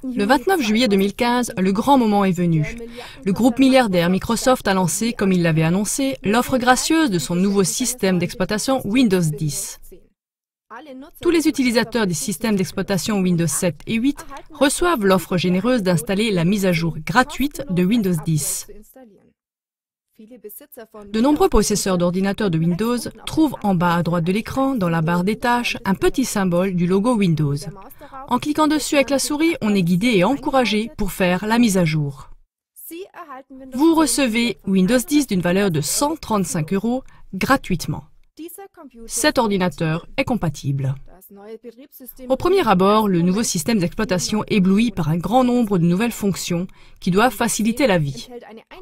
Le 29 juillet 2015, le grand moment est venu. Le groupe milliardaire Microsoft a lancé, comme il l'avait annoncé, l'offre gracieuse de son nouveau système d'exploitation Windows 10. Tous les utilisateurs des systèmes d'exploitation Windows 7 et 8 reçoivent l'offre généreuse d'installer la mise à jour gratuite de Windows 10. De nombreux possesseurs d'ordinateurs de Windows trouvent en bas à droite de l'écran, dans la barre des tâches, un petit symbole du logo Windows. En cliquant dessus avec la souris, on est guidé et encouragé pour faire la mise à jour. Vous recevez Windows 10 d'une valeur de 135 € gratuitement. Cet ordinateur est compatible. Au premier abord, le nouveau système d'exploitation éblouit par un grand nombre de nouvelles fonctions qui doivent faciliter la vie.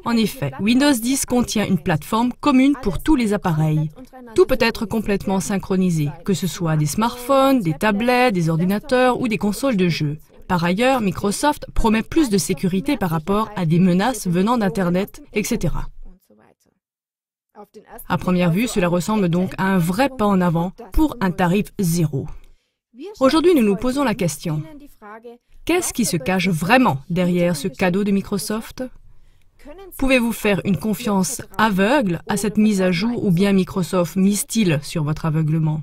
En effet, Windows 10 contient une plateforme commune pour tous les appareils. Tout peut être complètement synchronisé, que ce soit des smartphones, des tablettes, des ordinateurs ou des consoles de jeux. Par ailleurs, Microsoft promet plus de sécurité par rapport à des menaces venant d'Internet, etc. À première vue, cela ressemble donc à un vrai pas en avant pour un tarif zéro. Aujourd'hui, nous nous posons la question, qu'est-ce qui se cache vraiment derrière ce cadeau de Microsoft? Pouvez-vous faire une confiance aveugle à cette mise à jour ou bien Microsoft mise-t-il sur votre aveuglement?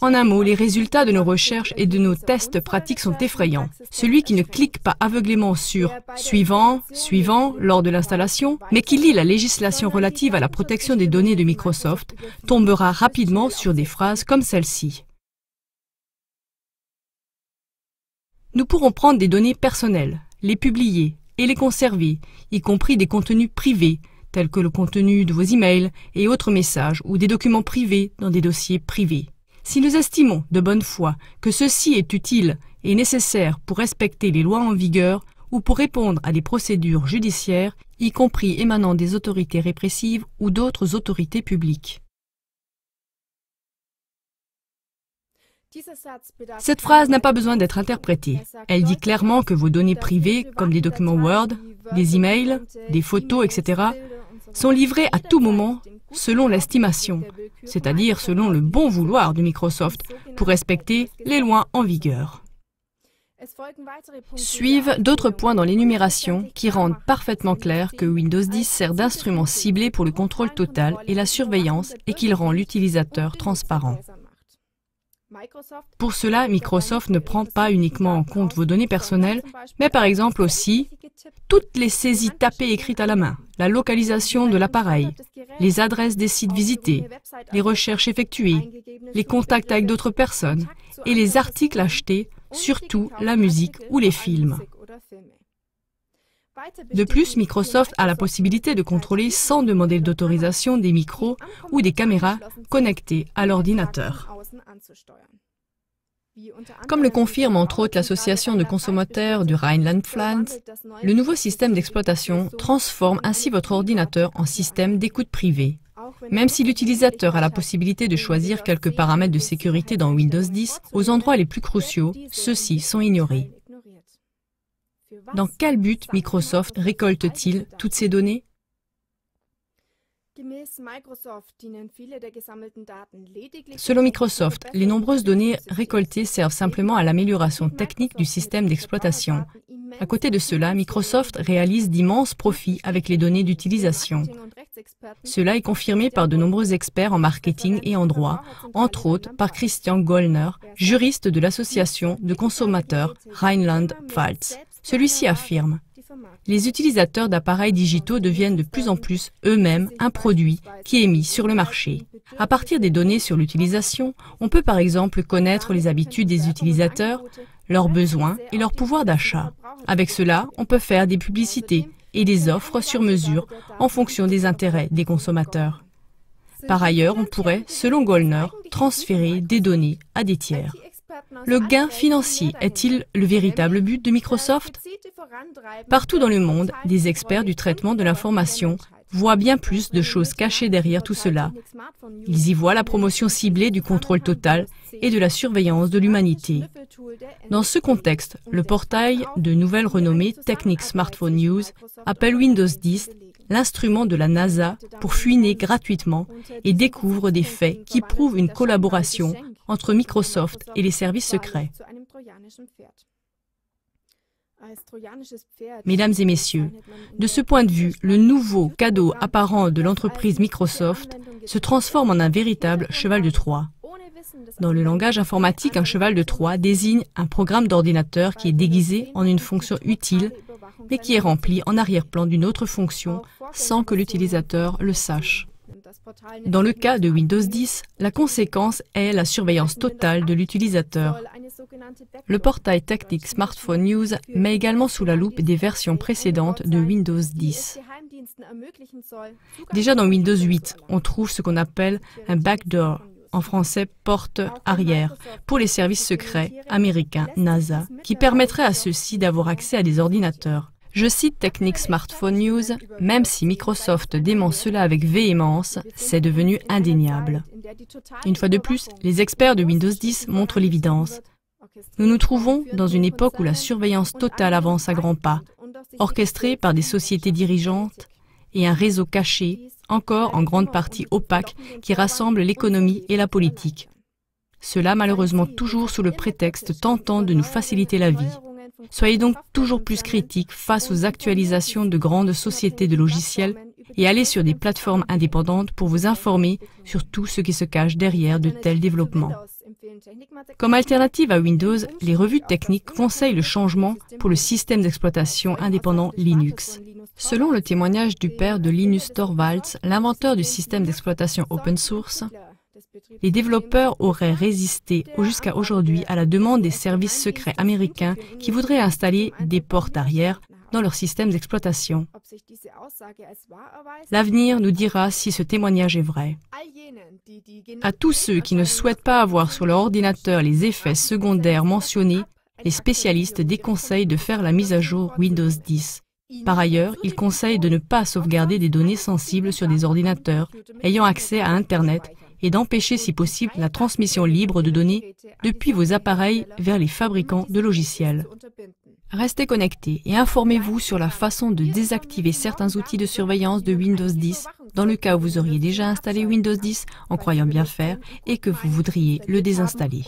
En un mot, les résultats de nos recherches et de nos tests pratiques sont effrayants. Celui qui ne clique pas aveuglément sur « Suivant »,« Suivant » lors de l'installation, mais qui lit la législation relative à la protection des données de Microsoft, tombera rapidement sur des phrases comme celle-ci. Nous pourrons prendre des données personnelles, les publier et les conserver, y compris des contenus privés, tels que le contenu de vos emails et autres messages ou des documents privés dans des dossiers privés. Si nous estimons de bonne foi que ceci est utile et nécessaire pour respecter les lois en vigueur ou pour répondre à des procédures judiciaires, y compris émanant des autorités répressives ou d'autres autorités publiques. Cette phrase n'a pas besoin d'être interprétée. Elle dit clairement que vos données privées, comme des documents Word, des emails, des photos, etc., sont livrées à tout moment selon l'estimation, c'est-à-dire selon le bon vouloir de Microsoft pour respecter les lois en vigueur. Suivent d'autres points dans l'énumération qui rendent parfaitement clair que Windows 10 sert d'instrument ciblé pour le contrôle total et la surveillance et qu'il rend l'utilisateur transparent. Pour cela, Microsoft ne prend pas uniquement en compte vos données personnelles, mais par exemple aussi toutes les saisies tapées écrites à la main, la localisation de l'appareil, les adresses des sites visités, les recherches effectuées, les contacts avec d'autres personnes et les articles achetés, surtout la musique ou les films. De plus, Microsoft a la possibilité de contrôler sans demander d'autorisation des micros ou des caméras connectés à l'ordinateur. Comme le confirme entre autres l'association de consommateurs du Rhineland-Pfalz, le nouveau système d'exploitation transforme ainsi votre ordinateur en système d'écoute privée. Même si l'utilisateur a la possibilité de choisir quelques paramètres de sécurité dans Windows 10, aux endroits les plus cruciaux, ceux-ci sont ignorés. Dans quel but Microsoft récolte-t-il toutes ces données? Selon Microsoft, les nombreuses données récoltées servent simplement à l'amélioration technique du système d'exploitation. À côté de cela, Microsoft réalise d'immenses profits avec les données d'utilisation. Cela est confirmé par de nombreux experts en marketing et en droit, entre autres par Christian Gollner, juriste de l'association de consommateurs Rhineland-Pfalz. Celui-ci affirme: les utilisateurs d'appareils digitaux deviennent de plus en plus eux-mêmes un produit qui est mis sur le marché. À partir des données sur l'utilisation, on peut par exemple connaître les habitudes des utilisateurs, leurs besoins et leur pouvoir d'achat. Avec cela, on peut faire des publicités et des offres sur mesure en fonction des intérêts des consommateurs. Par ailleurs, on pourrait, selon Gollner, transférer des données à des tiers. Le gain financier est-il le véritable but de Microsoft? Partout dans le monde, des experts du traitement de l'information voient bien plus de choses cachées derrière tout cela. Ils y voient la promotion ciblée du contrôle total et de la surveillance de l'humanité. Dans ce contexte, le portail de nouvelle renommée Technic Smartphone News appelle Windows 10 l'instrument de la NASA pour fouiner gratuitement et découvre des faits qui prouvent une collaboration entre Microsoft et les services secrets. Mesdames et messieurs, de ce point de vue, le nouveau cadeau apparent de l'entreprise Microsoft se transforme en un véritable cheval de Troie. Dans le langage informatique, un cheval de Troie désigne un programme d'ordinateur qui est déguisé en une fonction utile, mais qui est rempli en arrière-plan d'une autre fonction sans que l'utilisateur le sache. Dans le cas de Windows 10, la conséquence est la surveillance totale de l'utilisateur. Le portail technique Smartphone News met également sous la loupe des versions précédentes de Windows 10. Déjà dans Windows 8, on trouve ce qu'on appelle un backdoor, en français porte arrière, pour les services secrets américains NASA, qui permettrait à ceux-ci d'avoir accès à des ordinateurs. Je cite Technique Smartphone News, même si Microsoft dément cela avec véhémence, c'est devenu indéniable. Une fois de plus, les experts de Windows 10 montrent l'évidence. Nous nous trouvons dans une époque où la surveillance totale avance à grands pas, orchestrée par des sociétés dirigeantes et un réseau caché, encore en grande partie opaque, qui rassemble l'économie et la politique. Cela malheureusement toujours sous le prétexte tentant de nous faciliter la vie. Soyez donc toujours plus critiques face aux actualisations de grandes sociétés de logiciels et allez sur des plateformes indépendantes pour vous informer sur tout ce qui se cache derrière de tels développements. Comme alternative à Windows, les revues techniques conseillent le changement pour le système d'exploitation indépendant Linux. Selon le témoignage du père de Linus Torvalds, l'inventeur du système d'exploitation open source, les développeurs auraient résisté jusqu'à aujourd'hui à la demande des services secrets américains qui voudraient installer des portes arrière dans leur système d'exploitation. L'avenir nous dira si ce témoignage est vrai. À tous ceux qui ne souhaitent pas avoir sur leur ordinateur les effets secondaires mentionnés, les spécialistes déconseillent de faire la mise à jour Windows 10. Par ailleurs, ils conseillent de ne pas sauvegarder des données sensibles sur des ordinateurs ayant accès à Internet et d'empêcher si possible la transmission libre de données depuis vos appareils vers les fabricants de logiciels. Restez connectés et informez-vous sur la façon de désactiver certains outils de surveillance de Windows 10 dans le cas où vous auriez déjà installé Windows 10 en croyant bien faire et que vous voudriez le désinstaller.